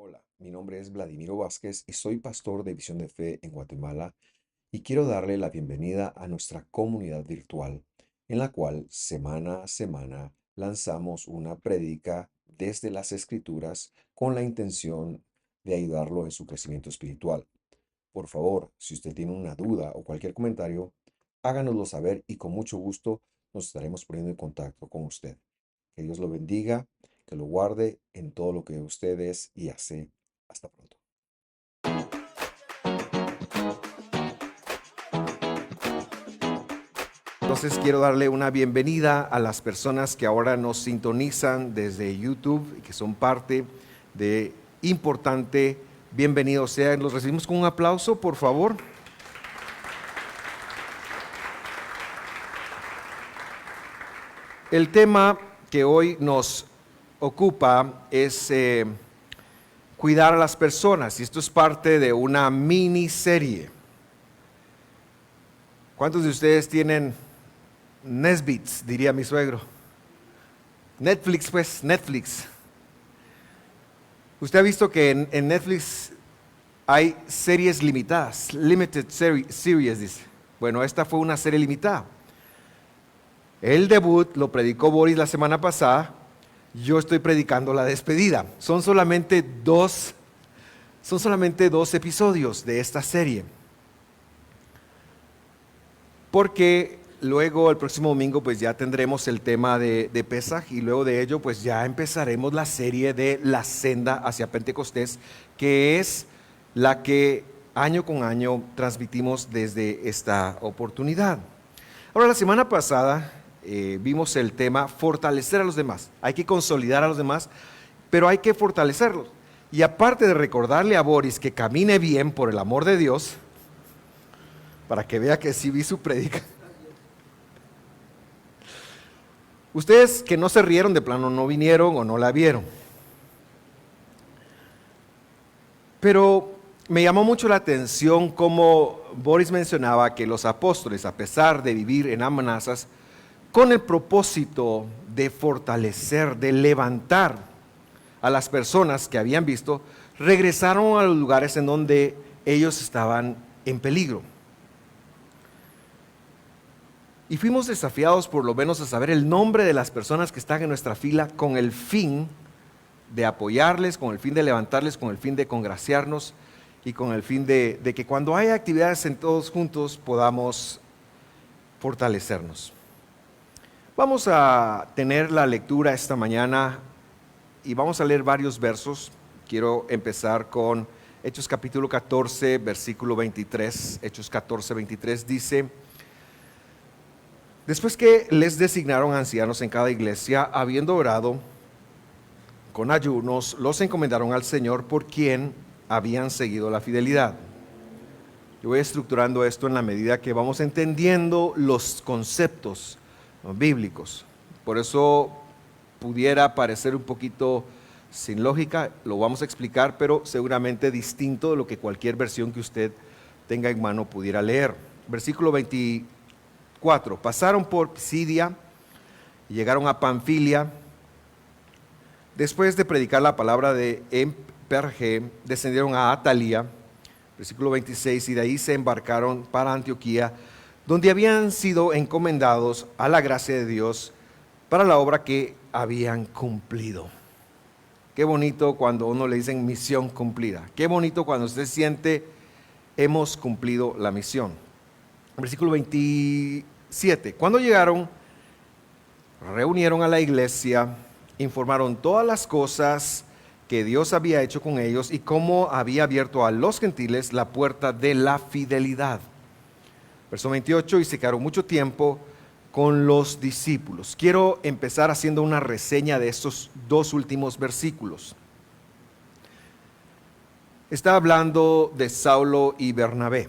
Hola, mi nombre es Vladimiro Vázquez y soy pastor de Visión de Fe en Guatemala y quiero darle la bienvenida a nuestra comunidad virtual, en la cual semana a semana lanzamos una prédica desde las Escrituras con la intención de ayudarlo en su crecimiento espiritual. Por favor, si usted tiene una duda o cualquier comentario, háganoslo saber y con mucho gusto nos estaremos poniendo en contacto con usted. Que Dios lo bendiga, que lo guarde en todo lo que usted es y hace. Hasta pronto. Entonces quiero darle una bienvenida a las personas que ahora nos sintonizan desde YouTube y que son parte de Importante. Bienvenidos sean. Los recibimos con un aplauso, por favor. El tema que hoy nos ocupa es cuidar a las personas, y esto es parte de una miniserie. ¿Cuántos de ustedes tienen Nesbits, diría mi suegro? Netflix, pues, Netflix. Usted ha visto que en Netflix hay series limitadas, limited series, dice. Bueno, esta fue una serie limitada. El debut lo predicó Boris la semana pasada. Yo estoy predicando la despedida. Son solamente dos episodios de esta serie. Porque luego el próximo domingo pues ya tendremos el tema de Pesaj y luego de ello pues ya empezaremos la serie de La Senda hacia Pentecostés, que es la que año con año transmitimos desde esta oportunidad. Ahora, la semana pasada vimos el tema fortalecer a los demás. Hay que consolidar a los demás, pero hay que fortalecerlos. Y aparte de recordarle a Boris que camine bien por el amor de Dios, para que vea que sí vi su prédica. Ustedes que no se rieron de plano no vinieron o no la vieron. Pero me llamó mucho la atención cómo Boris mencionaba que los apóstoles, a pesar de vivir en amenazas, con el propósito de fortalecer, de levantar a las personas que habían visto, regresaron a los lugares en donde ellos estaban en peligro. Y fuimos desafiados por lo menos a saber el nombre de las personas que están en nuestra fila con el fin de apoyarles, con el fin de levantarles, con el fin de congraciarnos y con el fin de que cuando haya actividades en todos juntos podamos fortalecernos. Vamos a tener la lectura esta mañana y vamos a leer varios versos. Quiero empezar con Hechos capítulo 14, versículo 23. Hechos 14, 23 dice: después que les designaron ancianos en cada iglesia, habiendo orado con ayunos, los encomendaron al Señor por quien habían seguido la fidelidad. Yo voy estructurando esto en la medida que vamos entendiendo los conceptos bíblicos. Por eso pudiera parecer un poquito sin lógica, lo vamos a explicar, pero seguramente distinto de lo que cualquier versión que usted tenga en mano pudiera leer. Versículo 24. Pasaron por Pisidia y llegaron a Panfilia. Después de predicar la palabra en Perge, descendieron a Atalía. Versículo 26, y de ahí se embarcaron para Antioquía, donde habían sido encomendados a la gracia de Dios para la obra que habían cumplido. Qué bonito cuando uno le dicen misión cumplida. Qué bonito cuando usted siente hemos cumplido la misión. Versículo 27, cuando llegaron, reunieron a la iglesia, informaron todas las cosas que Dios había hecho con ellos y cómo había abierto a los gentiles la puerta de la fidelidad. Verso 28, y se quedaron mucho tiempo con los discípulos. Quiero empezar haciendo una reseña de estos dos últimos versículos. Está hablando de Saulo y Bernabé,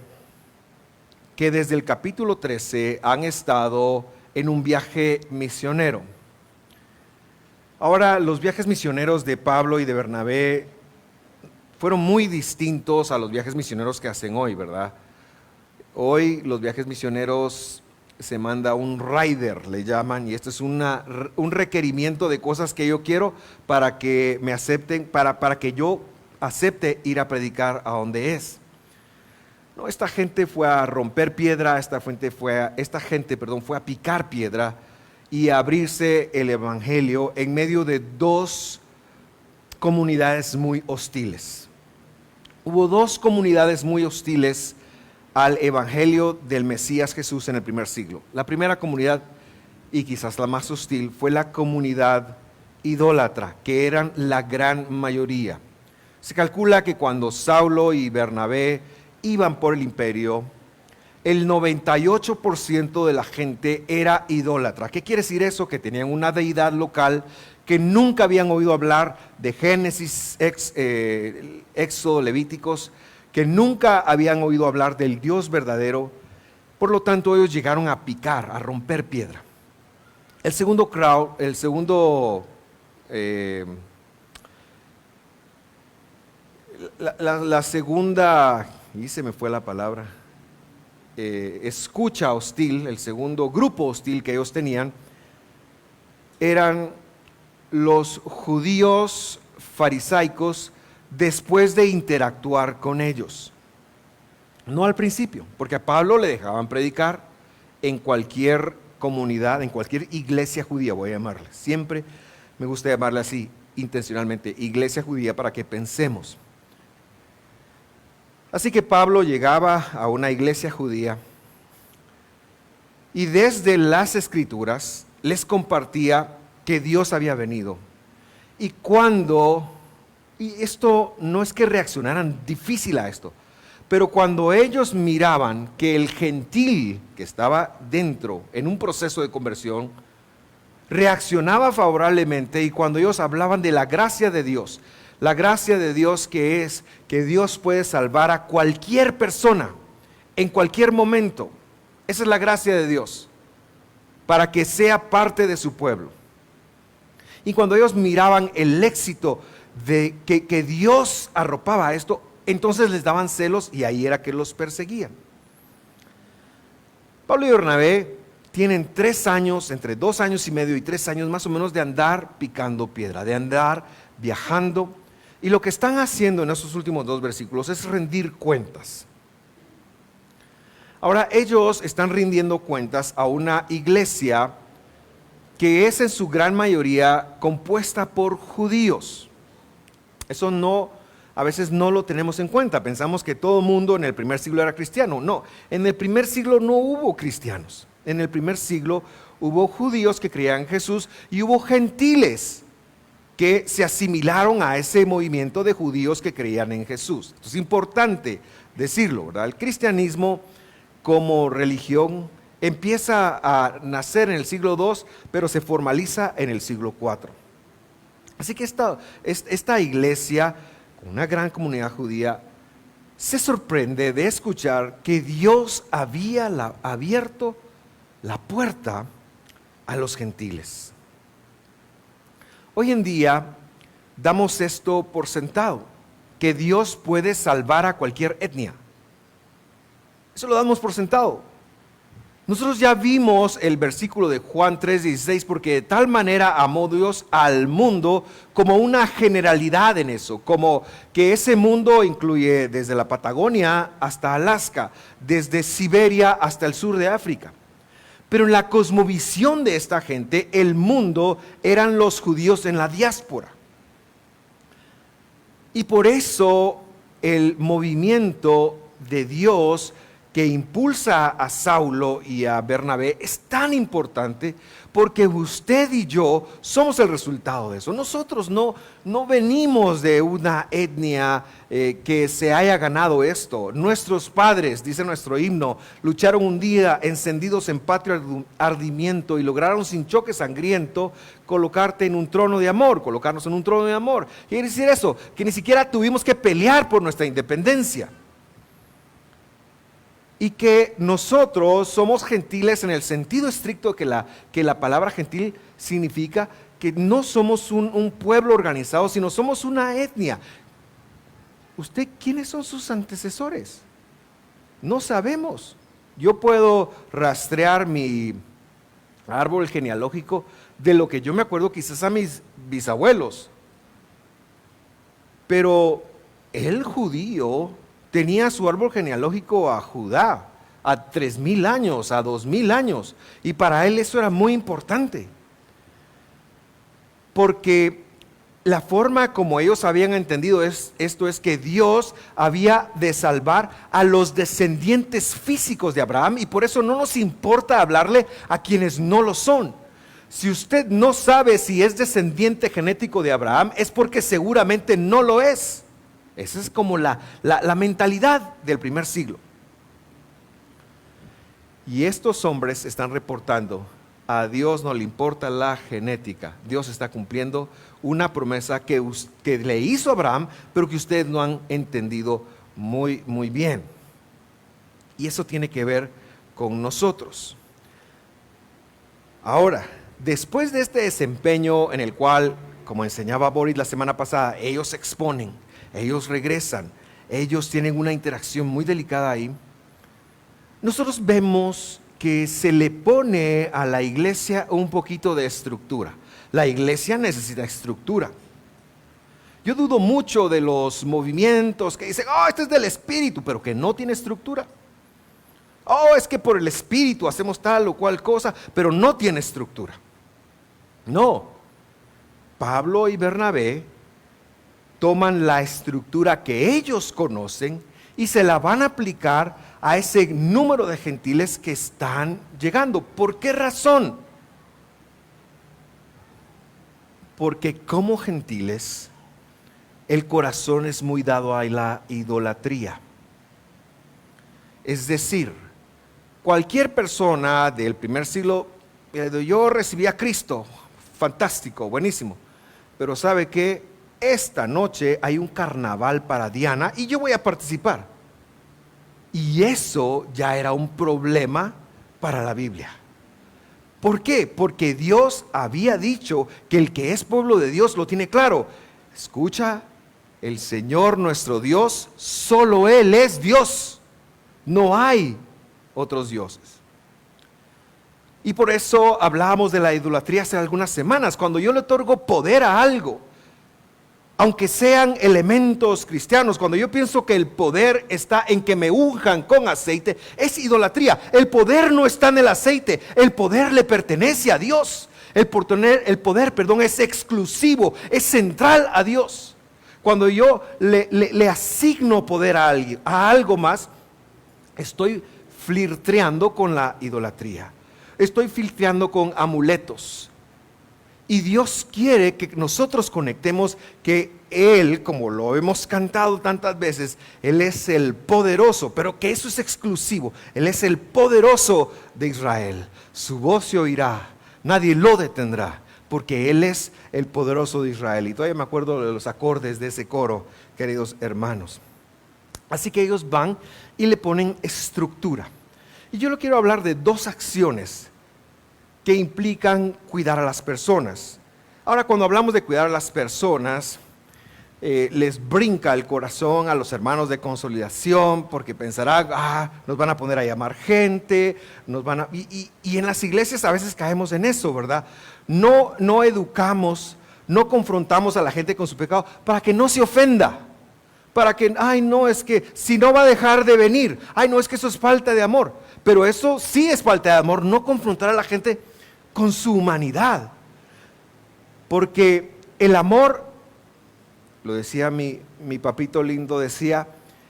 que desde el capítulo 13 han estado en un viaje misionero. Ahora, los viajes misioneros de Pablo y de Bernabé fueron muy distintos a los viajes misioneros que hacen hoy, ¿verdad? Hoy los viajes misioneros se manda un rider, le llaman, y esto es un requerimiento de cosas que yo quiero para que me acepten, para que yo acepte ir a predicar a donde es. No, esta gente fue a romper piedra, esta gente fue a picar piedra y a abrirse el evangelio en medio de dos comunidades muy hostiles. Hubo dos comunidades muy hostiles al evangelio del Mesías Jesús en el primer siglo. La primera comunidad, y quizás la más hostil, fue la comunidad idólatra, que eran la gran mayoría. Se calcula que cuando Saulo y Bernabé iban por el imperio, el 98% de la gente era idólatra. ¿Qué quiere decir eso? Que tenían una deidad local, que nunca habían oído hablar de Génesis, Éxodo, Levíticos, que nunca habían oído hablar del Dios verdadero. Por lo tanto, ellos llegaron a picar, a romper piedra. El segundo la segunda, y se me fue la palabra, escucha hostil, el segundo grupo hostil que ellos tenían, eran los judíos farisaicos después de interactuar con ellos. No al principio, porque a Pablo le dejaban predicar en cualquier comunidad, en cualquier iglesia judía, voy a llamarle. Siempre me gusta llamarle así intencionalmente, iglesia judía, para que pensemos. Así que Pablo llegaba a una iglesia judía y desde las Escrituras les compartía que Dios había venido. Y esto no es que reaccionaran difícil a esto, pero cuando ellos miraban que el gentil que estaba dentro en un proceso de conversión reaccionaba favorablemente, y cuando ellos hablaban de la gracia de Dios, la gracia de Dios que es que Dios puede salvar a cualquier persona en cualquier momento. Esa es la gracia de Dios, para que sea parte de su pueblo. Y cuando ellos miraban el éxito de que Dios arropaba esto, entonces les daban celos y ahí era que los perseguían. Pablo y Bernabé tienen 3 años, entre 2 años y medio y 3 años más o menos, de andar picando piedra, de andar viajando. Y lo que están haciendo en esos últimos 2 versículos es rendir cuentas. Ahora, ellos están rindiendo cuentas a una iglesia que es en su gran mayoría compuesta por judíos. Eso a veces no lo tenemos en cuenta. Pensamos que todo el mundo en el primer siglo era cristiano. No, en el primer siglo no hubo cristianos. En el primer siglo hubo judíos que creían en Jesús y hubo gentiles que se asimilaron a ese movimiento de judíos que creían en Jesús. Es importante decirlo, ¿verdad? El cristianismo como religión empieza a nacer en el siglo II, pero se formaliza en el siglo IV. Así que esta iglesia, con una gran comunidad judía, se sorprende de escuchar que Dios había abierto la puerta a los gentiles. Hoy en día damos esto por sentado, que Dios puede salvar a cualquier etnia. Eso lo damos por sentado. Nosotros ya vimos el versículo de Juan 3:16, porque de tal manera amó Dios al mundo, como una generalidad en eso, como que ese mundo incluye desde la Patagonia hasta Alaska, desde Siberia hasta el sur de África. Pero en la cosmovisión de esta gente, el mundo eran los judíos en la diáspora. Y por eso el movimiento de Dios que impulsa a Saulo y a Bernabé es tan importante, porque usted y yo somos el resultado de eso. Nosotros no venimos de una etnia que se haya ganado esto. Nuestros padres, dice nuestro himno, lucharon un día encendidos en patrio ardimiento y lograron sin choque sangriento colocarnos en un trono de amor. Quiere decir eso, que ni siquiera tuvimos que pelear por nuestra independencia. Y que nosotros somos gentiles en el sentido estricto que la palabra gentil significa, que no somos un pueblo organizado, sino somos una etnia. ¿Usted quiénes son sus antecesores? No sabemos. Yo puedo rastrear mi árbol genealógico de lo que yo me acuerdo quizás a mis bisabuelos. Pero el judío tenía su árbol genealógico a Judá, a 3000 años, a 2000 años, y para él eso era muy importante, porque la forma como ellos habían entendido esto es que Dios había de salvar a los descendientes físicos de Abraham, y por eso no nos importa hablarle a quienes no lo son. Si usted no sabe si es descendiente genético de Abraham, es porque seguramente no lo es. Esa es como la mentalidad del primer siglo. Y estos hombres están reportando: a Dios no le importa la genética. Dios está cumpliendo una promesa que le hizo a Abraham, pero que ustedes no han entendido muy bien. Y eso tiene que ver con nosotros. Ahora, después de este desempeño en el cual, como enseñaba Boris la semana pasada, ellos se exponen, ellos regresan, ellos tienen una interacción muy delicada ahí, nosotros vemos que se le pone a la iglesia un poquito de estructura. La iglesia necesita estructura. Yo dudo mucho de los movimientos que dicen: oh, este es del Espíritu, pero que no tiene estructura. Oh, es que por el Espíritu hacemos tal o cual cosa, pero no tiene estructura. No. Pablo y Bernabé toman la estructura que ellos conocen y se la van a aplicar a ese número de gentiles que están llegando. ¿Por qué razón? Porque como gentiles, el corazón es muy dado a la idolatría. Es decir, cualquier persona del primer siglo, yo recibí a Cristo, fantástico, buenísimo, pero ¿sabe qué? Esta noche hay un carnaval para Diana y yo voy a participar. Y eso ya era un problema para la Biblia. ¿Por qué? Porque Dios había dicho que el que es pueblo de Dios lo tiene claro. Escucha, el Señor nuestro Dios, solo Él es Dios. No hay otros dioses. Y por eso hablábamos de la idolatría hace algunas semanas. Cuando yo le otorgo poder a algo, aunque sean elementos cristianos, cuando yo pienso que el poder está en que me unjan con aceite, es idolatría. El poder no está en el aceite, el poder le pertenece a Dios. El poder, es exclusivo, es central a Dios. Cuando yo le asigno poder a alguien, a algo más, estoy flirteando con la idolatría. Estoy flirteando con amuletos. Y Dios quiere que nosotros conectemos que Él, como lo hemos cantado tantas veces, Él es el poderoso, pero que eso es exclusivo. Él es el poderoso de Israel. Su voz se oirá, nadie lo detendrá, porque Él es el poderoso de Israel. Y todavía me acuerdo de los acordes de ese coro, queridos hermanos. Así que ellos van y le ponen estructura. Y yo le quiero hablar de dos acciones que implican cuidar a las personas. Ahora, cuando hablamos de cuidar a las personas, les brinca el corazón a los hermanos de consolidación, porque pensarán: nos van a poner a llamar gente, y en las iglesias a veces caemos en eso, ¿verdad? No educamos, no confrontamos a la gente con su pecado para que no se ofenda, para que, no, es que si no va a dejar de venir, no, es que eso es falta de amor. Pero eso sí es falta de amor, no confrontar a la gente con su humanidad. Porque el amor, lo decía mi papito lindo, decía: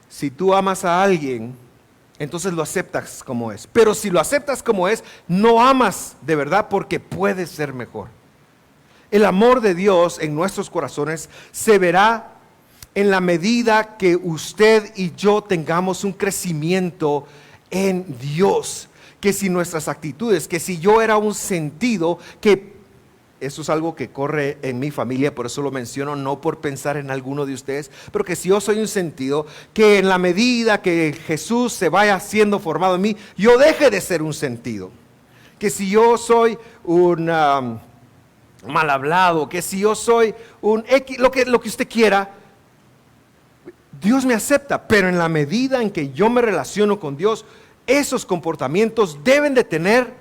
si tú amas a alguien, entonces lo aceptas como es. Pero si lo aceptas como es, no amas de verdad, porque puede ser mejor. El amor de Dios en nuestros corazones se verá en la medida que usted y yo tengamos un crecimiento en Dios. Que si nuestras actitudes, que si yo era un sentido, que eso es algo que corre en mi familia, por eso lo menciono, no por pensar en alguno de ustedes, pero que si yo soy un sentido, que en la medida que Jesús se vaya siendo formado en mí, yo deje de ser un sentido. Que si yo soy un mal hablado, que si yo soy un X, lo que usted quiera, Dios me acepta, pero en la medida en que yo me relaciono con Dios, esos comportamientos deben de tener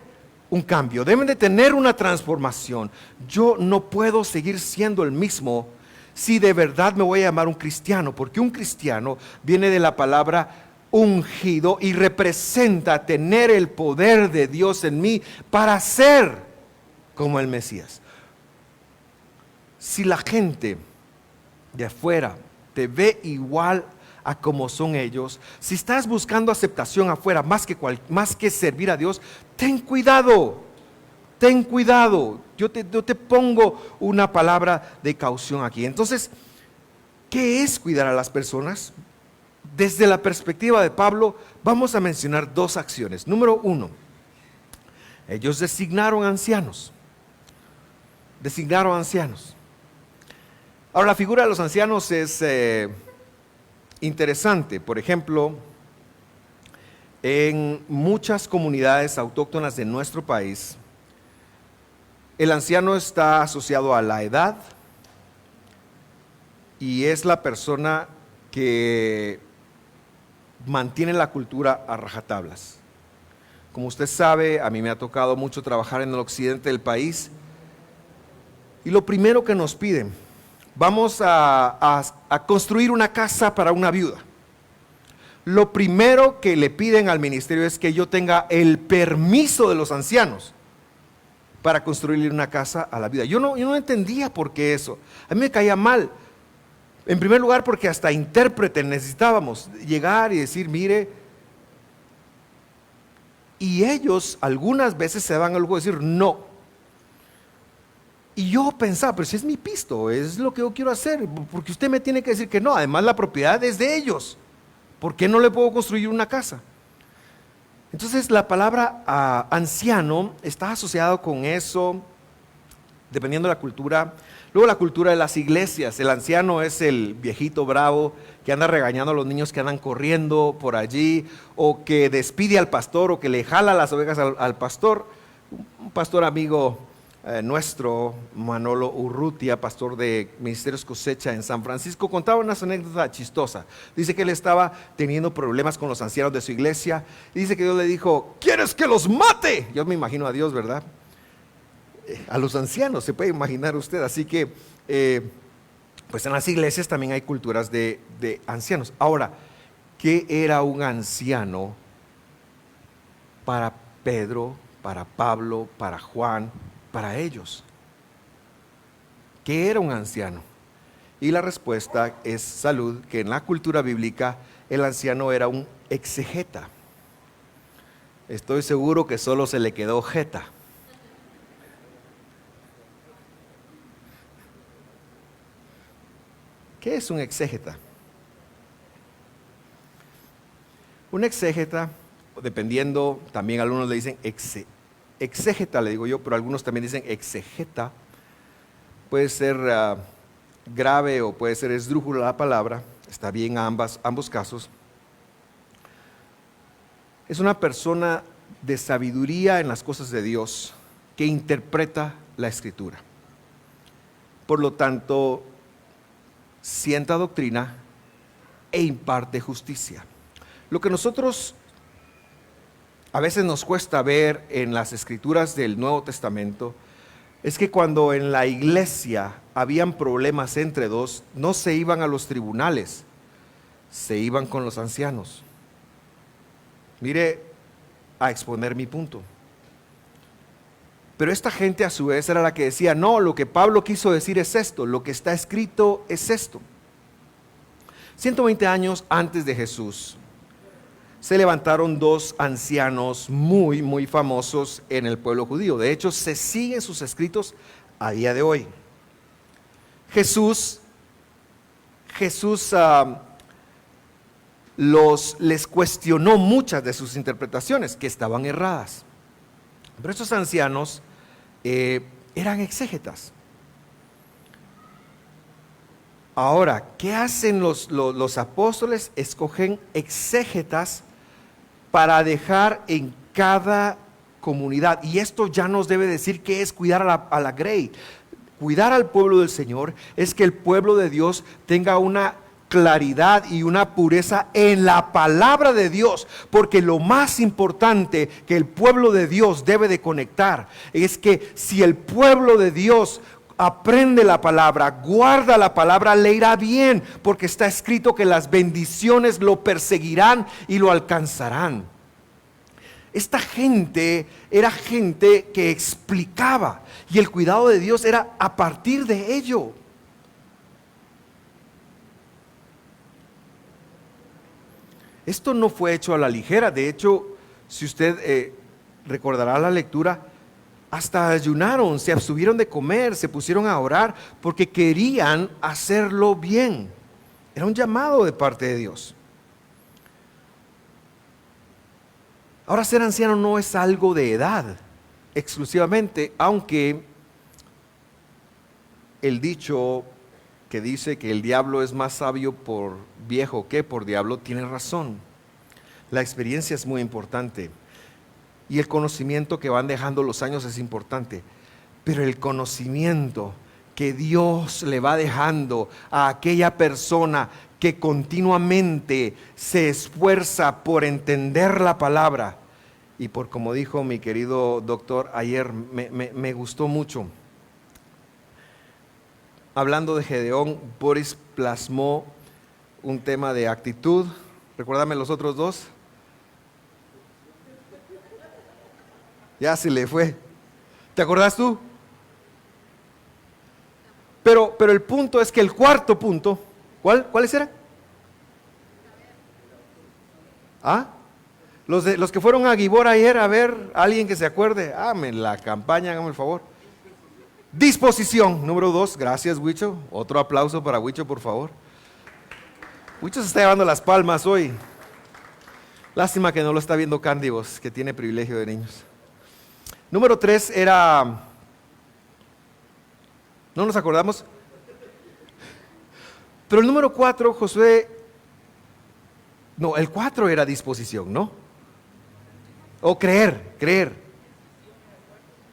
un cambio, deben de tener una transformación. Yo no puedo seguir siendo el mismo si de verdad me voy a llamar un cristiano, porque un cristiano viene de la palabra ungido y representa tener el poder de Dios en mí para ser como el Mesías. Si la gente de afuera te ve igual a como son ellos, si estás buscando aceptación afuera más que servir a Dios, ten cuidado. Ten cuidado, yo te pongo una palabra de caución aquí. Entonces, ¿qué es cuidar a las personas? Desde la perspectiva de Pablo, vamos a mencionar dos acciones. Número uno, ellos designaron ancianos. Designaron ancianos. Ahora, la figura de los ancianos es interesante. Por ejemplo, en muchas comunidades autóctonas de nuestro país, el anciano está asociado a la edad y es la persona que mantiene la cultura a rajatablas. Como usted sabe, a mí me ha tocado mucho trabajar en el occidente del país y lo primero que nos piden, vamos a construir una casa para una viuda. Lo primero que le piden al ministerio es que yo tenga el permiso de los ancianos para construirle una casa a la viuda. Yo no entendía por qué eso. A mí me caía mal. En primer lugar, porque hasta intérprete necesitábamos llegar y decir, mire, y ellos algunas veces se daban al lujo de decir no. Y yo pensaba, pero si es mi pisto, es lo que yo quiero hacer, porque usted me tiene que decir que no. Además, la propiedad es de ellos. ¿Por qué no le puedo construir una casa? Entonces la palabra anciano está asociado con eso, dependiendo de la cultura. Luego la cultura de las iglesias, el anciano es el viejito bravo que anda regañando a los niños que andan corriendo por allí, o que despide al pastor, o que le jala las ovejas al pastor. Un pastor amigo nuestro, Manolo Urrutia, pastor de Ministerios Cosecha en San Francisco, contaba una anécdota chistosa. Dice que él estaba teniendo problemas con los ancianos de su iglesia y dice que Dios le dijo, ¿quieres que los mate? Yo me imagino a Dios, ¿verdad? A los ancianos, se puede imaginar usted. Así que, pues en las iglesias también hay culturas de ancianos. Ahora, ¿qué era un anciano para Pedro, para Pablo, para Juan, para ellos? ¿Qué era un anciano? Y la respuesta es salud, que en la cultura bíblica el anciano era un exegeta. Estoy seguro que solo se le quedó jeta. ¿Qué es un exégeta? Un exégeta, dependiendo, también algunos le dicen exégeta, le digo yo, pero algunos también dicen exegeta. Puede ser grave o puede ser esdrújula la palabra, está bien a ambos casos. Es una persona de sabiduría en las cosas de Dios que interpreta la Escritura. Por lo tanto, sienta doctrina e imparte justicia. Lo que nosotros a veces nos cuesta ver en las escrituras del Nuevo Testamento es que cuando en la iglesia habían problemas entre dos, no se iban a los tribunales, se iban con los ancianos. Mire, a exponer mi punto. Pero esta gente a su vez era la que decía, no, lo que Pablo quiso decir es esto, lo que está escrito es esto. 120 años antes de Jesús, se levantaron dos ancianos muy, muy famosos en el pueblo judío. De hecho, se siguen sus escritos a día de hoy. Jesús les cuestionó muchas de sus interpretaciones que estaban erradas. Pero estos ancianos eran exégetas. Ahora, ¿qué hacen los apóstoles? Escogen exégetas para dejar en cada comunidad. Y esto ya nos debe decir qué es cuidar a la grey. Cuidar al pueblo del Señor es que el pueblo de Dios tenga una claridad y una pureza en la palabra de Dios, porque lo más importante que el pueblo de Dios debe de conectar es que si el pueblo de Dios aprende la palabra, guarda la palabra, le irá bien, porque está escrito que las bendiciones lo perseguirán y lo alcanzarán. Esta gente era gente que explicaba, y el cuidado de Dios era a partir de ello. Esto no fue hecho a la ligera. De hecho, si usted recordará la lectura, hasta ayunaron, se abstuvieron de comer, se pusieron a orar porque querían hacerlo bien. Era un llamado de parte de Dios. Ahora, ser anciano no es algo de edad exclusivamente, aunque el dicho que dice que el diablo es más sabio por viejo que por diablo tiene razón. La experiencia es muy importante y el conocimiento que van dejando los años es importante, pero el conocimiento que Dios le va dejando a aquella persona que continuamente se esfuerza por entender la palabra, y por, como dijo mi querido doctor ayer, me gustó mucho. Hablando de Gedeón, Boris plasmó un tema de actitud. Recuérdame los otros dos. Ya se le fue. ¿Te acordás tú? Pero el punto es que el cuarto punto, ¿cuáles eran? ¿Ah? Los que fueron a Gibor ayer a ver, alguien que se acuerde, háganme la campaña, háganme el favor. Disposición, número 2, gracias Huicho, otro aplauso para Huicho por favor. Huicho se está llevando las palmas hoy. Lástima que no lo está viendo Cándivos, que tiene privilegio de niños. Número 3 era, ¿no nos acordamos? Pero el número 4, Josué, no, el 4 era disposición, ¿no? O creer.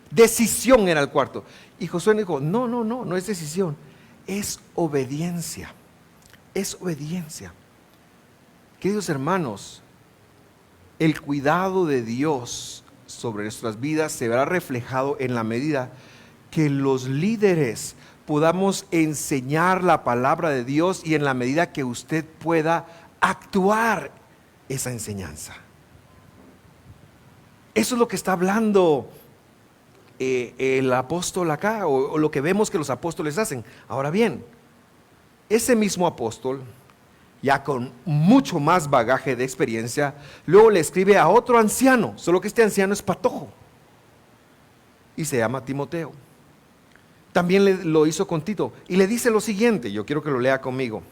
Decisión era el cuarto. Y Josué dijo, no es decisión, es obediencia. Es obediencia. Queridos hermanos, el cuidado de Dios sobre nuestras vidas se verá reflejado en la medida que los líderes podamos enseñar la palabra de Dios y en la medida que usted pueda actuar esa enseñanza. Eso es lo que está hablando el apóstol acá, o lo que vemos que los apóstoles hacen. Ahora bien, ese mismo apóstol, ya con mucho más bagaje de experiencia, luego le escribe a otro anciano, solo que este anciano es patojo y se llama Timoteo. También lo hizo con Tito y le dice lo siguiente, yo quiero que lo lea conmigo.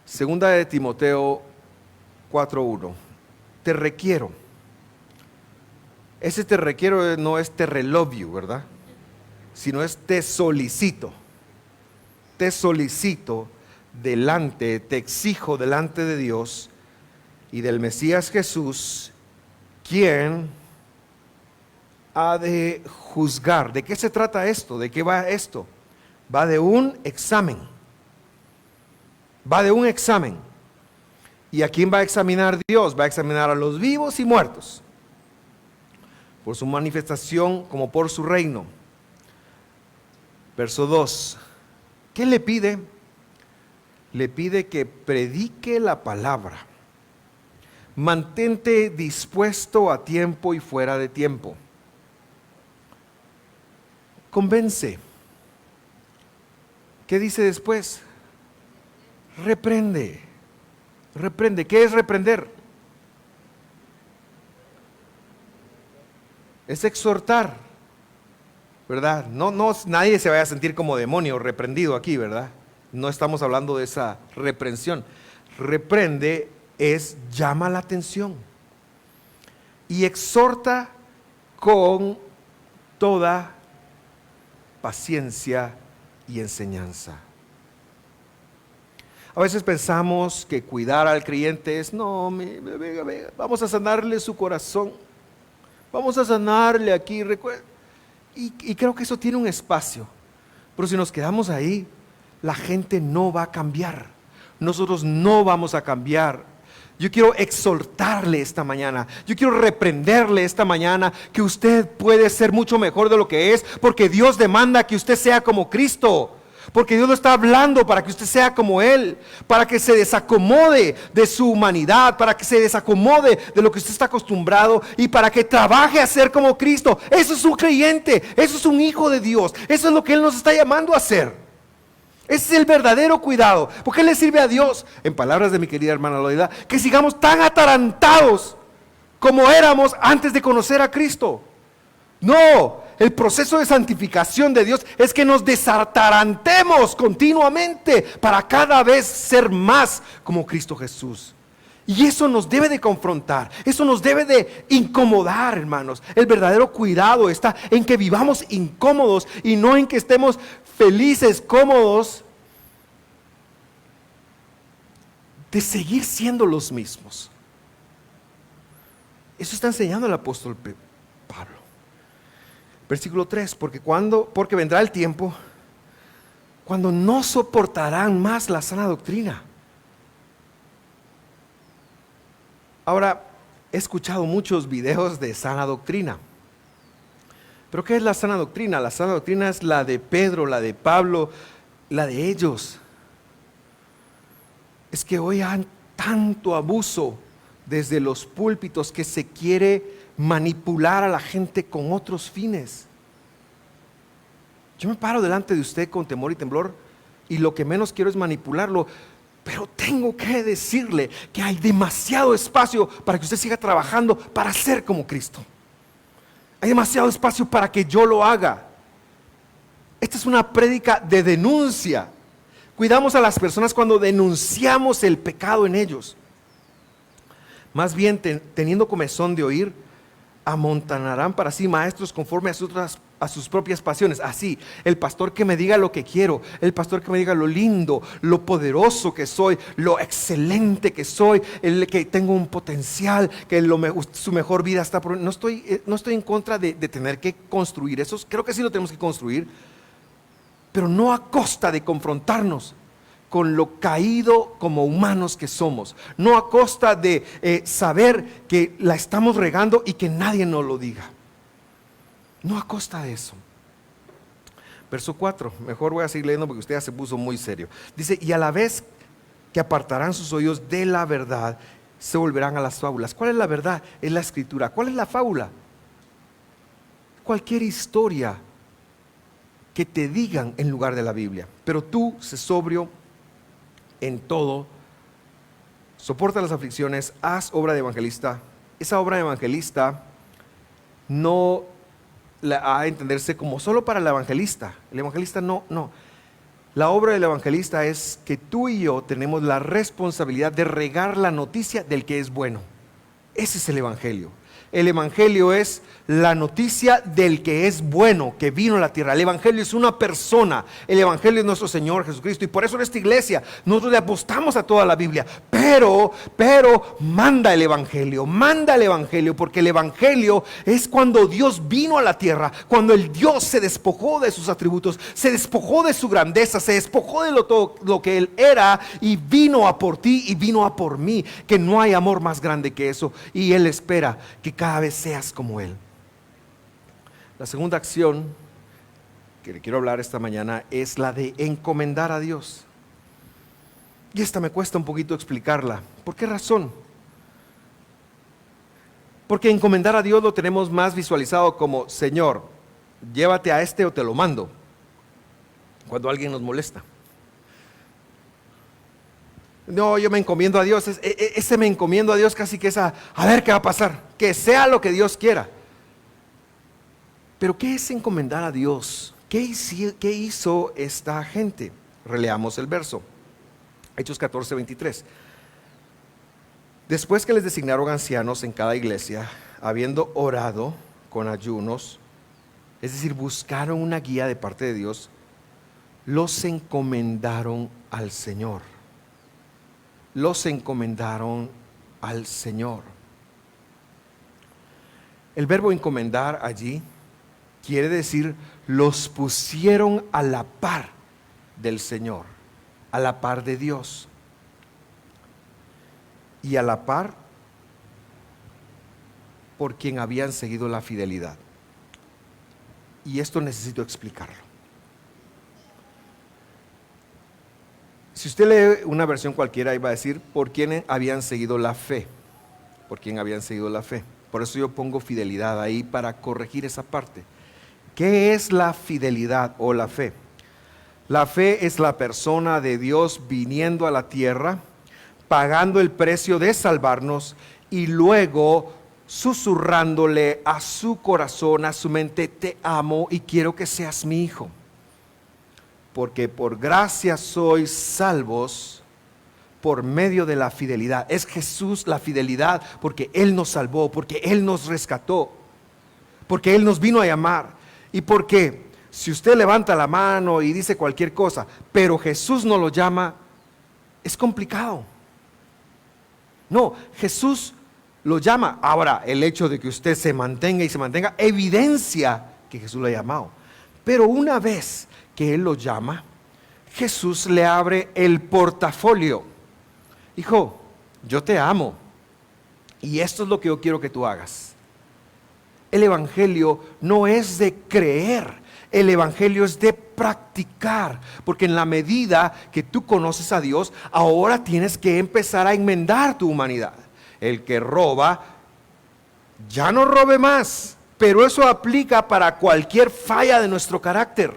Segunda de Timoteo 4:1. Te requiero. Ese te requiero no es te love you, ¿verdad? Sino es te solicito. Te solicito delante, te exijo delante de Dios y del Mesías Jesús, quien ha de juzgar. ¿De qué se trata esto? ¿De qué va esto? Va de un examen. Va de un examen. ¿Y a quién va a examinar Dios? Va a examinar a los vivos y muertos, por su manifestación como por su reino. Verso 2. ¿Qué le pide? Le pide que predique la palabra. Mantente dispuesto a tiempo y fuera de tiempo. Convence. ¿Qué dice después? Reprende. Reprende. ¿Qué es reprender? Es exhortar, ¿verdad? No, nadie se vaya a sentir como demonio reprendido aquí, ¿verdad? No estamos hablando de esa reprensión. Reprende es llama la atención y exhorta con toda paciencia y enseñanza. A veces pensamos que cuidar al creyente es, venga, vamos a sanarle su corazón, vamos a sanarle aquí, y creo que eso tiene un espacio, pero si nos quedamos ahí, la gente no va a cambiar, nosotros no vamos a cambiar. Yo quiero exhortarle esta mañana, yo quiero reprenderle esta mañana que usted puede ser mucho mejor de lo que es, porque Dios demanda que usted sea como Cristo, porque Dios lo está hablando para que usted sea como Él, para que se desacomode de su humanidad, para que se desacomode de lo que usted está acostumbrado y para que trabaje a ser como Cristo. Eso es un creyente, eso es un hijo de Dios, eso es lo que Él nos está llamando a hacer. Ese es el verdadero cuidado. ¿Por qué le sirve a Dios? En palabras de mi querida hermana Loida, que sigamos tan atarantados como éramos antes de conocer a Cristo. No, el proceso de santificación de Dios es que nos desatarantemos continuamente para cada vez ser más como Cristo Jesús. Y eso nos debe de confrontar, eso nos debe de incomodar, hermanos. El verdadero cuidado está en que vivamos incómodos y no en que estemos felices, cómodos de seguir siendo los mismos. Eso está enseñando el apóstol Pablo. Versículo 3, porque vendrá el tiempo cuando no soportarán más la sana doctrina. Ahora, he escuchado muchos videos de sana doctrina. ¿Pero qué es la sana doctrina? La sana doctrina es la de Pedro, la de Pablo, la de ellos. Es que hoy hay tanto abuso desde los púlpitos que se quiere manipular a la gente con otros fines. Yo me paro delante de usted con temor y temblor y lo que menos quiero es manipularlo, pero tengo que decirle que hay demasiado espacio para que usted siga trabajando para ser como Cristo. Hay demasiado espacio para que yo lo haga. Esta es una prédica de denuncia. Cuidamos a las personas cuando denunciamos el pecado en ellos. Más bien, teniendo comezón de oír, amontonarán para sí maestros conforme a sus propias pasiones. Así, el pastor que me diga lo que quiero, el pastor que me diga lo lindo, lo poderoso que soy, lo excelente que soy, el que tengo un potencial, que su mejor vida está por... No estoy en contra de tener que construir eso, creo que sí lo tenemos que construir, pero no a costa de confrontarnos con lo caído como humanos que somos, no a costa de saber que la estamos regando y que nadie nos lo diga, no a costa de eso. Verso 4, mejor voy a seguir leyendo porque usted ya se puso muy serio. Dice, y a la vez que apartarán sus oídos de la verdad, se volverán a las fábulas. ¿Cuál es la verdad? Es la escritura. ¿Cuál es la fábula? Cualquier historia que te digan en lugar de la Biblia. Pero tú, sé sobrio en todo, soporta las aflicciones, haz obra de evangelista. Esa obra de evangelista no la ha de entenderse como solo para el evangelista. El evangelista no. La obra del evangelista es que tú y yo tenemos la responsabilidad de regar la noticia del que es bueno. Ese es el evangelio. El evangelio es la noticia del que es bueno, que vino a la tierra. El evangelio es una persona. El evangelio es nuestro Señor Jesucristo. Y por eso en esta iglesia nosotros le apostamos a toda la Biblia. Pero manda el evangelio, porque el evangelio es cuando Dios vino a la tierra, cuando el Dios se despojó de sus atributos, se despojó de su grandeza, se despojó de todo lo que Él era y vino a por ti y vino a por mí, que no hay amor más grande que eso. Y Él espera que cada vez seas como Él. La segunda acción que le quiero hablar esta mañana es la de encomendar a Dios. Y esta me cuesta un poquito explicarla. ¿Por qué razón? Porque encomendar a Dios lo tenemos más visualizado como: Señor, llévate a este o te lo mando, cuando alguien nos molesta. No, yo me encomiendo a Dios. Ese me encomiendo a Dios casi que es a ver qué va a pasar, que sea lo que Dios quiera. Pero ¿qué es encomendar a Dios? ¿Qué hizo esta gente? Releamos el verso. Hechos 14, 23. Después que les designaron ancianos en cada iglesia, habiendo orado con ayunos, es decir, buscaron una guía de parte de Dios, los encomendaron al Señor. Los encomendaron al Señor. El verbo encomendar allí quiere decir los pusieron a la par del Señor, a la par de Dios. y a la par por quien habían seguido la fidelidad. Y esto necesito explicarlo. Si usted lee una versión cualquiera, iba a decir por quién habían seguido la fe. Por quién habían seguido la fe. Por eso yo pongo fidelidad ahí para corregir esa parte. ¿Qué es la fidelidad o la fe? La fe es la persona de Dios viniendo a la tierra, pagando el precio de salvarnos y luego susurrándole a su corazón, a su mente: te amo y quiero que seas mi hijo. Porque por gracia sois salvos por medio de la fidelidad. Es Jesús la fidelidad, porque Él nos salvó, porque Él nos rescató, porque Él nos vino a llamar. Y porque si usted levanta la mano y dice cualquier cosa, pero Jesús no lo llama, es complicado. No, Jesús lo llama. Ahora, el hecho de que usted se mantenga y se mantenga evidencia que Jesús lo ha llamado. Pero una vez que Él lo llama, Jesús le abre el portafolio. Hijo, yo te amo y esto es lo que yo quiero que tú hagas. El evangelio no es de creer, el evangelio es de practicar, porque en la medida que tú conoces a Dios, ahora tienes que empezar a enmendar tu humanidad. El que roba, ya no robe más, pero eso aplica para cualquier falla de nuestro carácter.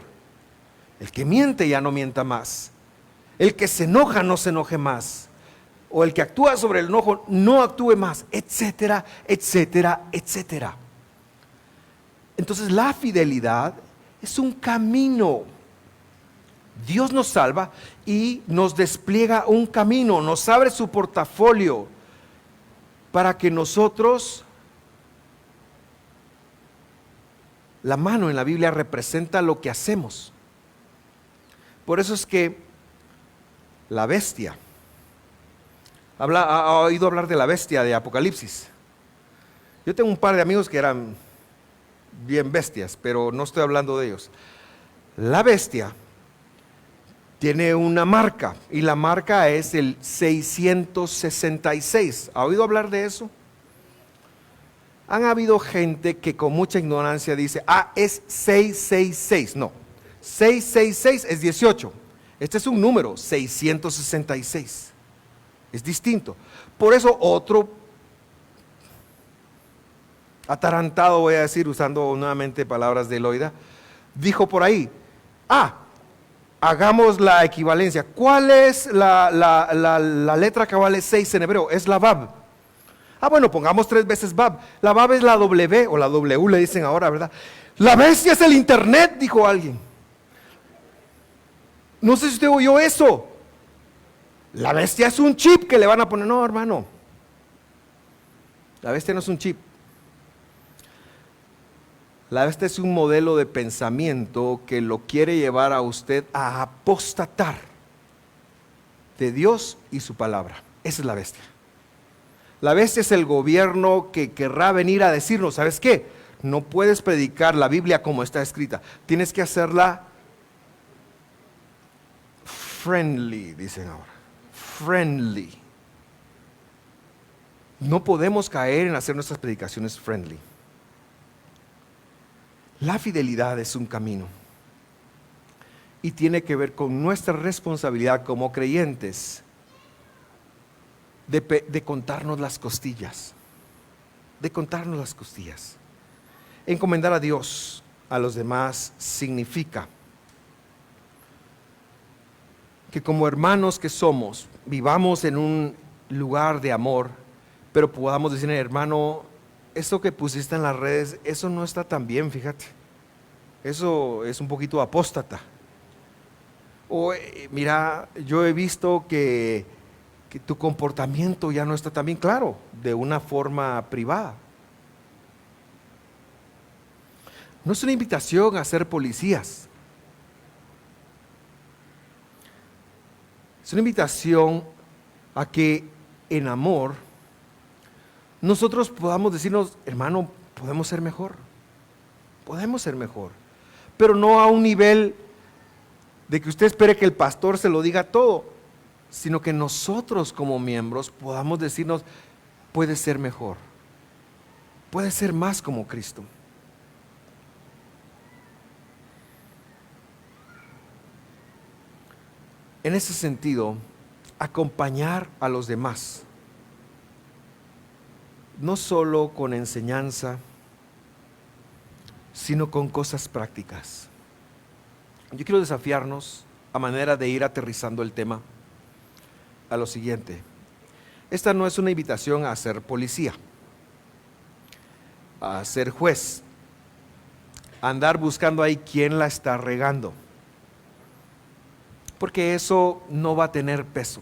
El que miente ya no mienta más, el que se enoja no se enoje más, o el que actúa sobre el enojo no actúe más, etcétera, etcétera, etcétera. Entonces la fidelidad es un camino. Dios nos salva y nos despliega un camino, nos abre su portafolio para que nosotros, la mano en la Biblia representa lo que hacemos. Por eso es que la bestia, ha oído hablar de la bestia de Apocalipsis. Yo tengo un par de amigos que eran bien bestias, pero no estoy hablando de ellos. La bestia tiene una marca y la marca es el 666. ¿Ha oído hablar de eso? Han habido gente que con mucha ignorancia dice: es 666. No, 666 es 18. Este es un número, 666. Es distinto. Por eso otro atarantado, voy a decir, usando nuevamente palabras de Eloida, dijo por ahí: hagamos la equivalencia. ¿Cuál es la letra que vale 6 en hebreo? Es la Bab. Bueno, pongamos 3 veces Bab. La Bab es la W, o la W le dicen ahora, ¿verdad? La bestia es el internet, dijo alguien. No sé si usted oyó eso. La bestia es un chip que le van a poner. No, hermano, la bestia no es un chip. La bestia es un modelo de pensamiento que lo quiere llevar a usted a apostatar de Dios y su palabra. Esa es la bestia. La bestia es el gobierno que querrá venir a decirnos: ¿sabes qué? No puedes predicar la Biblia como está escrita. Tienes que hacerla friendly, dicen ahora. Friendly. No podemos caer en hacer nuestras predicaciones friendly. La fidelidad es un camino y tiene que ver con nuestra responsabilidad como creyentes de contarnos las costillas, Encomendar a Dios a los demás significa que como hermanos que somos, vivamos en un lugar de amor, pero podamos decir: hermano, eso que pusiste en las redes, eso no está tan bien, fíjate. Eso es un poquito apóstata. O mira, yo he visto que tu comportamiento ya no está tan bien. Claro, de una forma privada. No es una invitación a ser policías. Es una invitación a que en amor nosotros podamos decirnos: hermano, podemos ser mejor, pero no a un nivel de que usted espere que el pastor se lo diga todo. sino que nosotros como miembros podamos decirnos, puede ser mejor, puede ser más como Cristo. En ese sentido, acompañar a los demás, no solo con enseñanza, sino con cosas prácticas. Yo quiero desafiarnos, a manera de ir aterrizando el tema, a lo siguiente. Esta no es una invitación a ser policía, a ser juez, a andar buscando ahí quién la está regando, porque eso no va a tener peso.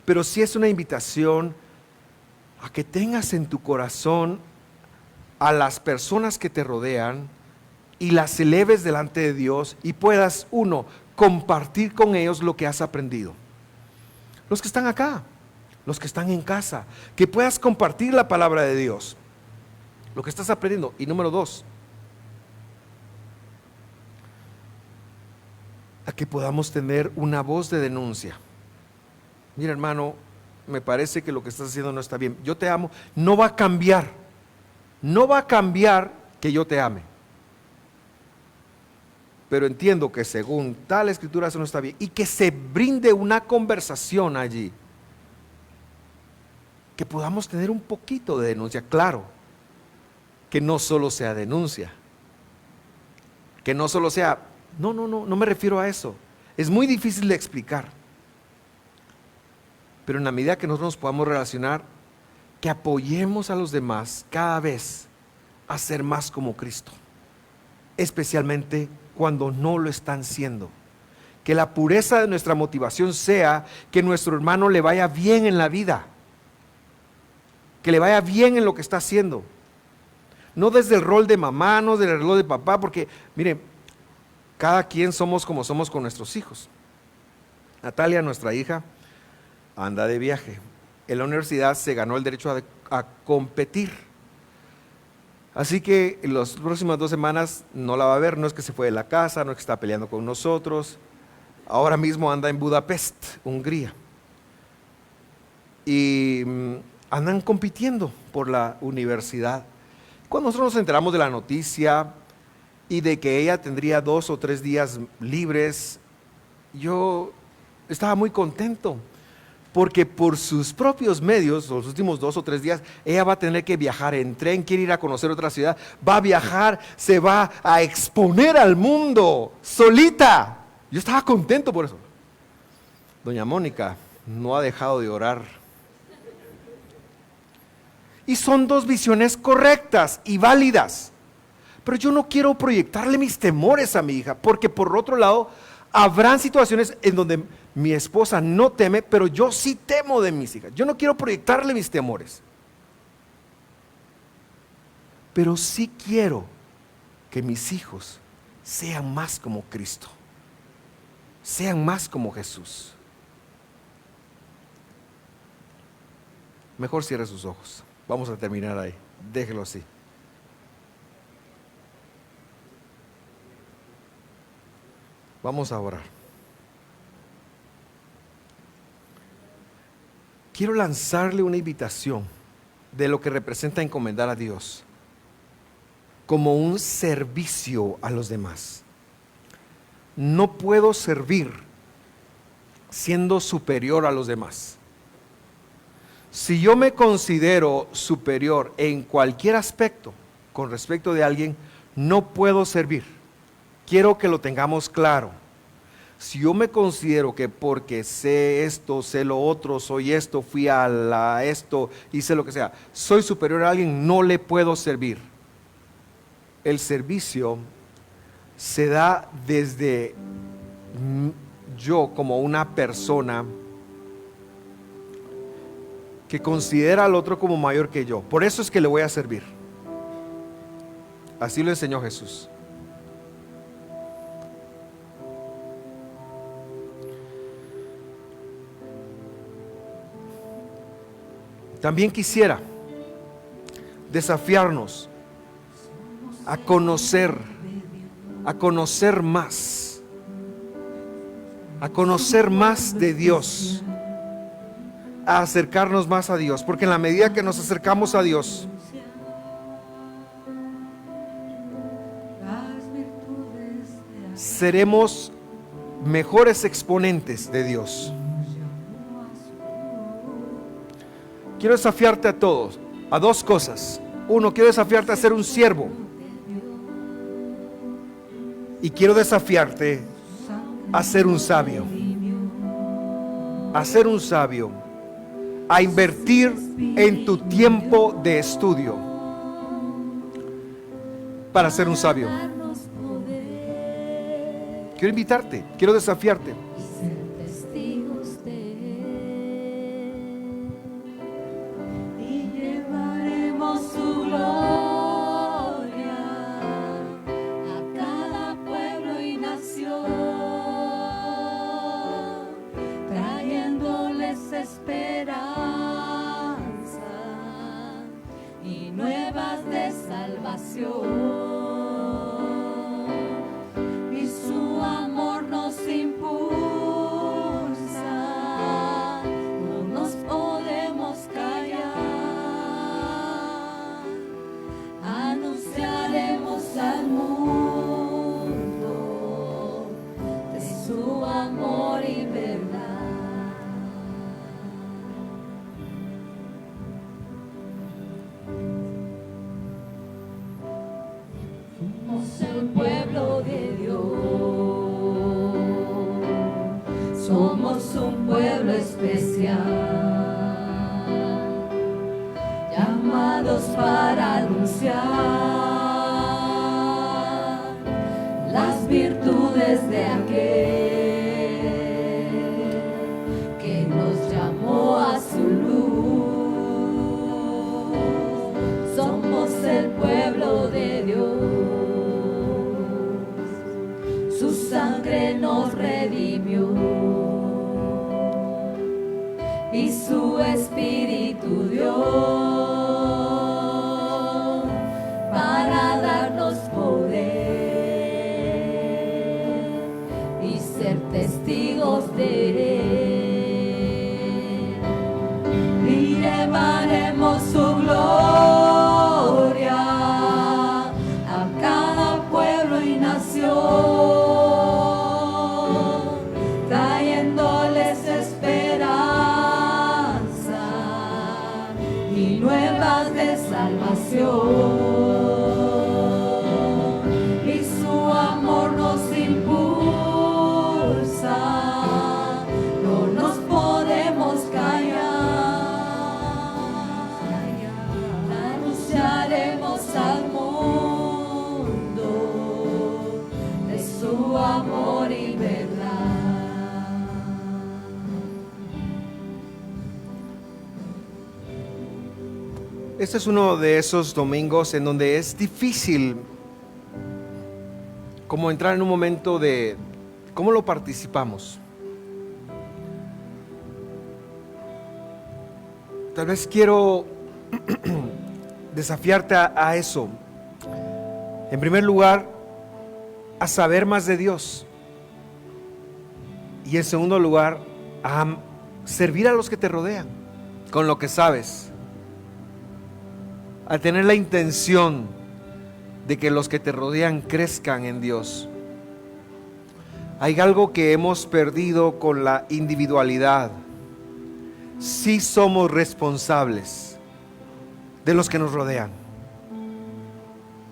Pero sí es una invitación a que tengas en tu corazón a las personas que te rodean y las eleves delante de Dios y puedas, uno, compartir con ellos lo que has aprendido. Los que están acá, los que están en casa, que puedas compartir la palabra de Dios, lo que estás aprendiendo. Y número dos, a que podamos tener una voz de denuncia. Mira, hermano, me parece que lo que estás haciendo no está bien. Yo te amo. No va a cambiar. No va a cambiar que yo te ame. Pero entiendo que según tal escritura eso no está bien. Y que se brinde una conversación allí. Que podamos tener un poquito de denuncia. Claro, que no solo sea denuncia. Que no solo sea... No me refiero a eso. Es muy difícil de explicar. Pero en la medida que nosotros nos podamos relacionar, que apoyemos a los demás cada vez a ser más como Cristo. Especialmente cuando no lo están siendo. Que la pureza de nuestra motivación sea que nuestro hermano le vaya bien en la vida. Que le vaya bien en lo que está haciendo. No desde el rol de mamá, no desde el rol de papá, porque mire, cada quien somos como somos con nuestros hijos. Natalia, nuestra hija, anda de viaje. En la universidad se ganó el derecho a competir. Así que en las próximas 2 semanas no la va a ver. No es que se fue de la casa, no es que está peleando con nosotros. Ahora mismo anda en Budapest, Hungría. Y andan compitiendo por la universidad. Cuando nosotros nos enteramos de la noticia y de que ella tendría 2 o 3 días libres, yo estaba muy contento. Porque por sus propios medios, los últimos 2 o 3 días, ella va a tener que viajar en tren, quiere ir a conocer otra ciudad, va a viajar, se va a exponer al mundo, solita. Yo estaba contento por eso. Doña Mónica no ha dejado de orar. Y son 2 visiones correctas y válidas. Pero yo no quiero proyectarle mis temores a mi hija, porque por otro lado, habrán situaciones en donde mi esposa no teme, pero yo sí temo de mis hijas. Yo no quiero proyectarle mis temores. Pero sí quiero que mis hijos sean más como Cristo. Sean más como Jesús. Mejor cierre sus ojos. Vamos a terminar ahí. Déjelo así. Vamos a orar. Quiero lanzarle una invitación de lo que representa encomendar a Dios como un servicio a los demás. No puedo servir siendo superior a los demás. Si yo me considero superior en cualquier aspecto con respecto de alguien, no puedo servir. Quiero que lo tengamos claro. Si yo me considero que porque sé esto, sé lo otro, soy esto, fui a esto, hice lo que sea, soy superior a alguien, no le puedo servir. El servicio se da desde yo como una persona que considera al otro como mayor que yo. Por eso es que le voy a servir. Así lo enseñó Jesús. También quisiera desafiarnos a conocer más de Dios a acercarnos más a Dios, porque en la medida que nos acercamos a Dios, seremos mejores exponentes de Dios. Quiero desafiarte a todos, a dos cosas. Uno, quiero desafiarte a ser un siervo. Y quiero desafiarte a ser un sabio. A ser un sabio. A invertir en tu tiempo de estudio para ser un sabio. Quiero invitarte, quiero desafiarte. Somos un pueblo especial, llamados para anunciar las virtudes de aquel que nos llamó a su luz. Somos el pueblo de Dios, su sangre nos redimió y su Espíritu dio para darnos poder y ser testigos de Él, y llevaremos su gloria a cada pueblo y nación, trayéndoles y nuevas de salvación, y su amor nos impulsa, no nos podemos callar, anunciaremos al mundo de su amor y verdad. Este es uno de esos domingos en donde es difícil como entrar en un momento de cómo lo participamos. Tal vez quiero desafiarte a eso. En primer lugar, a saber más de Dios. Y en segundo lugar, a servir a los que te rodean con lo que sabes. A tener la intención de que los que te rodean crezcan en Dios. Hay algo que hemos perdido con la individualidad. Sí somos responsables de los que nos rodean.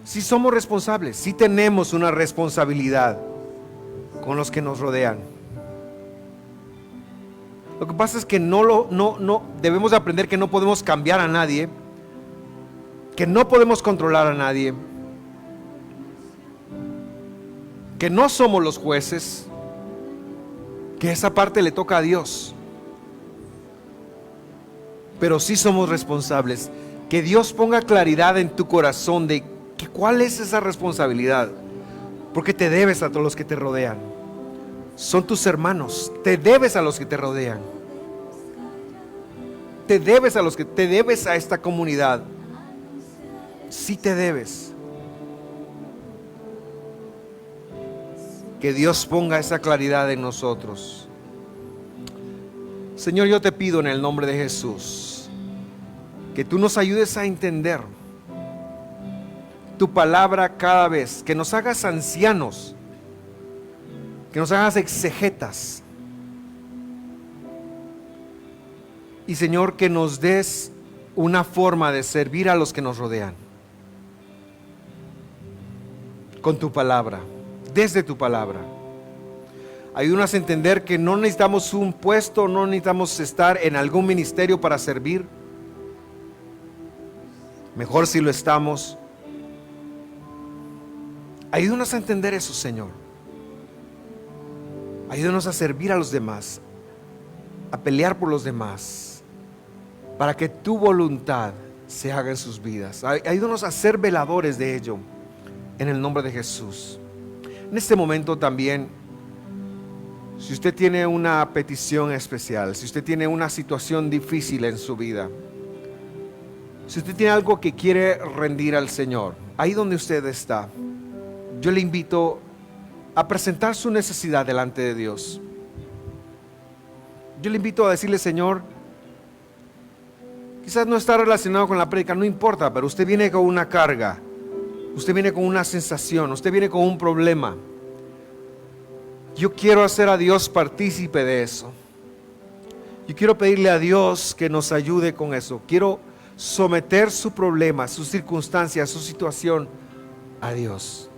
Sí somos responsables, sí tenemos una responsabilidad con los que nos rodean. Lo que pasa es que no debemos de aprender que no podemos cambiar a nadie, que no podemos controlar a nadie, que no somos los jueces, que esa parte le toca a Dios, pero sí somos responsables. Que Dios ponga claridad en tu corazón de que cuál es esa responsabilidad, porque te debes a todos los que te rodean, son tus hermanos, te debes a los que te rodean, te debes a esta comunidad. Sí te debes. Que Dios ponga esa claridad en nosotros. Señor, yo te pido en el nombre de Jesús que tú nos ayudes a entender tu palabra cada vez, que nos hagas ancianos, que nos hagas exegetas. Y Señor, que nos des una forma de servir a los que nos rodean con tu palabra, desde tu palabra. Ayúdanos a entender que no necesitamos un puesto, no necesitamos estar en algún ministerio para servir. Mejor si lo estamos. Ayúdanos a entender eso, Señor. Ayúdanos a servir a los demás, a pelear por los demás, para que tu voluntad se haga en sus vidas. Ayúdanos a ser veladores de ello, en el nombre de Jesús. En este momento también, si usted tiene una petición especial, si usted tiene una situación difícil en su vida, si usted tiene algo que quiere rendir al Señor, ahí donde usted está, yo le invito a presentar su necesidad delante de Dios. Yo le invito a decirle: Señor, quizás no está relacionado con la prédica, no importa, pero usted viene con una carga, usted viene con una sensación, usted viene con un problema. Yo quiero hacer a Dios partícipe de eso. Yo quiero pedirle a Dios que nos ayude con eso. Quiero someter su problema, su circunstancia, su situación a Dios.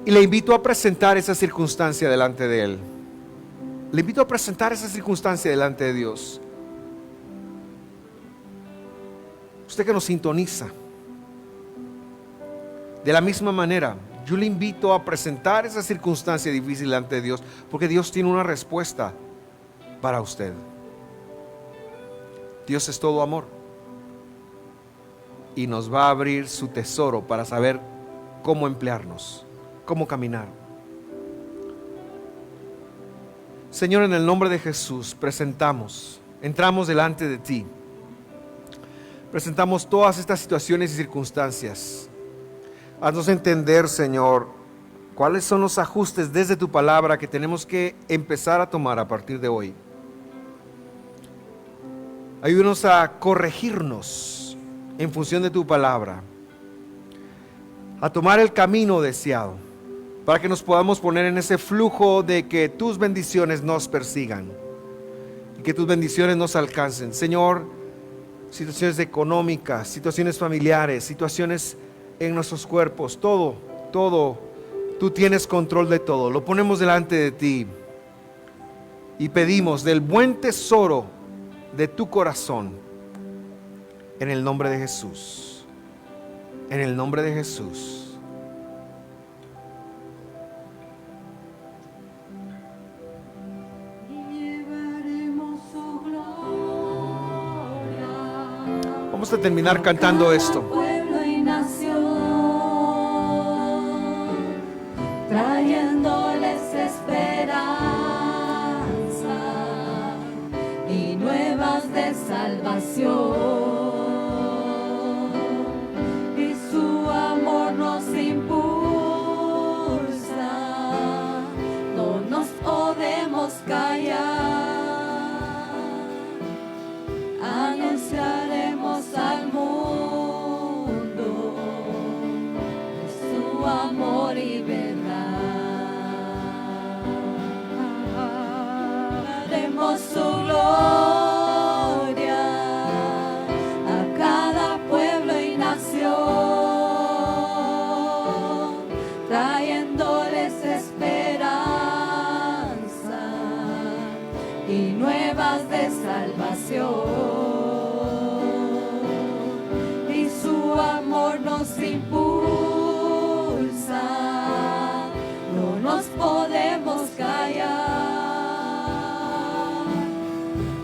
Y le invito a presentar esa circunstancia delante de Él. Le invito a presentar esa circunstancia delante de Dios. Usted que nos sintoniza, de la misma manera, yo le invito a presentar esa circunstancia difícil delante de Dios, porque Dios tiene una respuesta para usted. Dios es todo amor y nos va a abrir su tesoro para saber cómo emplearnos, cómo caminar. Señor, en el nombre de Jesús entramos delante de ti, presentamos todas estas situaciones y circunstancias. Haznos entender, Señor, cuáles son los ajustes desde tu palabra que tenemos que empezar a tomar a partir de hoy. Ayúdanos a corregirnos en función de tu palabra, a tomar el camino deseado, para que nos podamos poner en ese flujo de que tus bendiciones nos persigan y que tus bendiciones nos alcancen. Señor, situaciones económicas, situaciones familiares, situaciones en nuestros cuerpos, todo, tú tienes control de todo. Lo ponemos delante de ti y pedimos del buen tesoro de tu corazón, en el nombre de Jesús, en el nombre de Jesús. Vamos a terminar cantando esto. Pueblo y nación, trayéndoles esperanza y nuevas de salvación. Y su amor nos impulsa, no nos podemos callar. Anunciaremos al mundo su amor y verdad. Daremos su gloria a cada pueblo y nación, trayéndoles esperanza y nuevas de salvación. Y su amor nos impulsa, no nos podemos callar.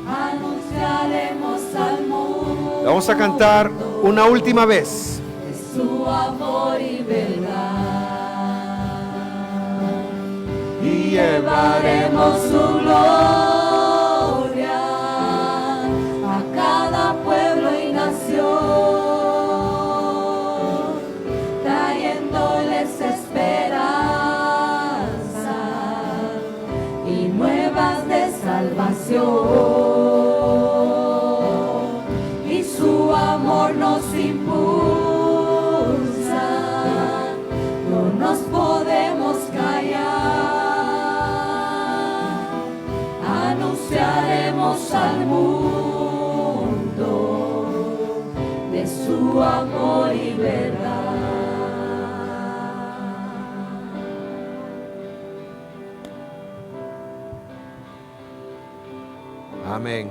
Anunciaremos al mundo. Vamos a cantar una última vez. Su amor y verdad. Y llevaremos su gloria a cada pueblo y nación, trayéndoles esperanza y su amor nos impulsa, no nos podemos callar, anunciaremos al mundo de su amor y verdad. Amén.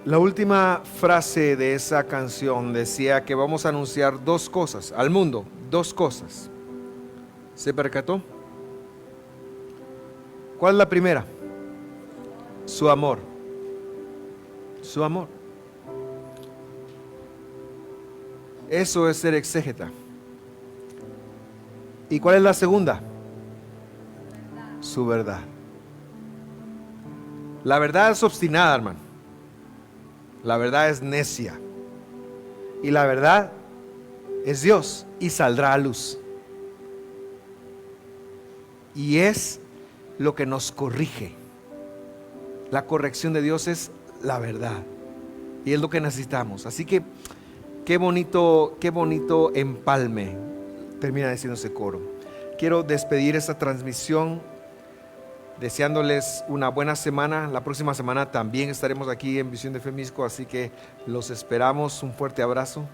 La última frase de esa canción decía que vamos a anunciar dos cosas al mundo, dos cosas. ¿Se percató? ¿Cuál es la primera? Su amor. Su amor. Eso es ser exégeta. ¿Y cuál es la segunda? Su verdad. La verdad es obstinada, hermano. La verdad es necia. Y la verdad es Dios y saldrá a luz. Y es lo que nos corrige. La corrección de Dios es la verdad. Y es lo que necesitamos. Así que qué bonito empalme. Termina diciendo ese coro. Quiero despedir esta transmisión deseándoles una buena semana. La próxima semana también estaremos aquí en Visión de Fe Misco, así que los esperamos. Un fuerte abrazo.